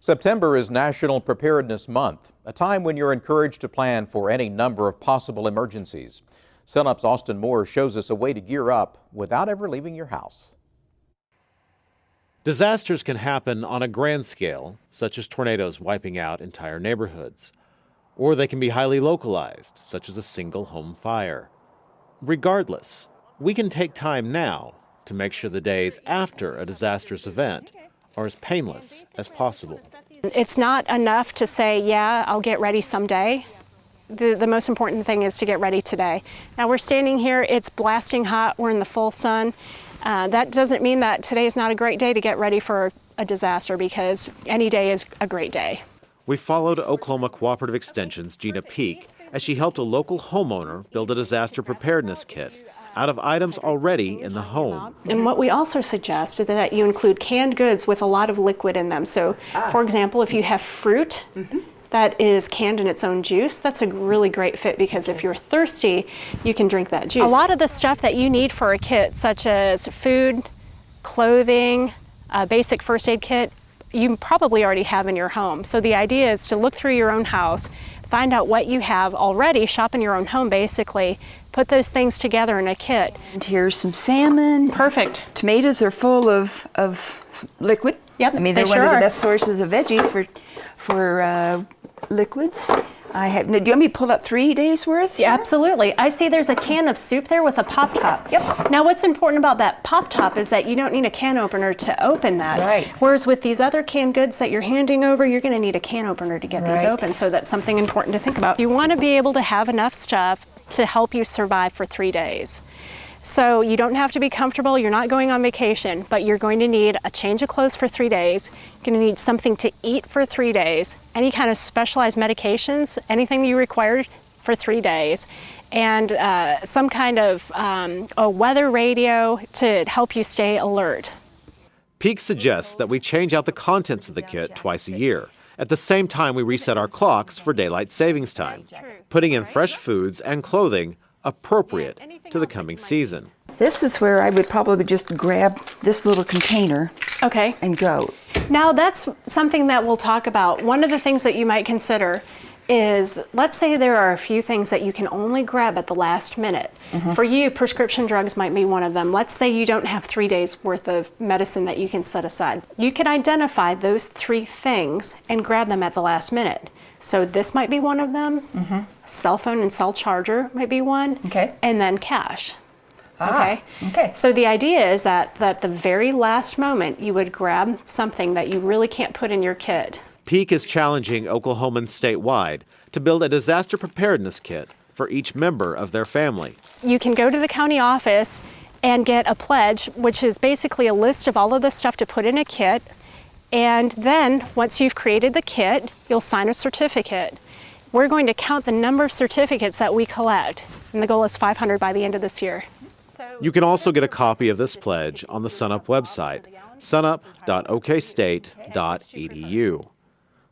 September is National Preparedness Month, a time when you're encouraged to plan for any number of possible emergencies. Sunup's Austin Moore shows us a way to gear up without ever leaving your house. Disasters can happen on a grand scale, such as tornadoes wiping out entire neighborhoods. Or they can be highly localized, such as a single home fire. Regardless, we can take time now to make sure the days after a disastrous event are as painless as possible. It's not enough to say, yeah, I'll get ready someday. The most important thing is to get ready today. Now we're standing here, it's blasting hot, we're in the full sun. That doesn't mean that today is not a great day to get ready for a disaster, because any day is a great day. We followed Oklahoma Cooperative Extension's Gina Peak as she helped a local homeowner build a disaster preparedness kit out of items already in the home. And what we also suggest is that you include canned goods with a lot of liquid in them. So, for example, if you have fruit that is canned in its own juice, that's a really great fit, because if you're thirsty, you can drink that juice. A lot of the stuff that you need for a kit, such as food, clothing, a basic first aid kit, you probably already have in your home. So the idea is to look through your own house, find out what you have already, shop in your own home basically, put those things together in a kit. And here's some salmon. Perfect. Tomatoes are full of liquid. Yep, I mean, they're one of the best sources of veggies for liquids. Do you want me to pull up 3 days worth? Yeah, absolutely. I see there's a can of soup there with a pop top. Yep. Now what's important about that pop top is that you don't need a can opener to open that. Right. Whereas with these other canned goods that you're handing over, you're going to need a can opener to get these open. So that's something important to think about. You want to be able to have enough stuff to help you survive for 3 days. So you don't have to be comfortable, you're not going on vacation, but you're going to need a change of clothes for 3 days. You're going to need something to eat for 3 days, any kind of specialized medications, anything you require for 3 days, and some kind of a weather radio to help you stay alert. Peak suggests that we change out the contents of the kit twice a year. At the same time, we reset our clocks for daylight savings time, putting in fresh foods and clothing appropriate to the coming season. This is where I would probably just grab this little container and go. Now that's something that we'll talk about. One of the things that you might consider is, let's say there are a few things that you can only grab at the last minute. For you, prescription drugs might be one of them. Let's say you don't have 3 days worth of medicine that you can set aside. You can identify those 3 things and grab them at the last minute. So this might be one of them. Cell phone and cell charger might be one. And then cash. Okay. So the idea is that at the very last moment, you would grab something that you really can't put in your kit. Peak is challenging Oklahomans statewide to build a disaster preparedness kit for each member of their family. You can go to the county office and get a pledge, which is basically a list of all of the stuff to put in a kit. And then once you've created the kit, you'll sign a certificate. We're going to count the number of certificates that we collect, and the goal is 500 by the end of this year. You can also get a copy of this pledge on the Sunup website, sunup.okstate.edu.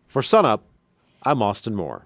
For Sunup, I'm Austin Moore.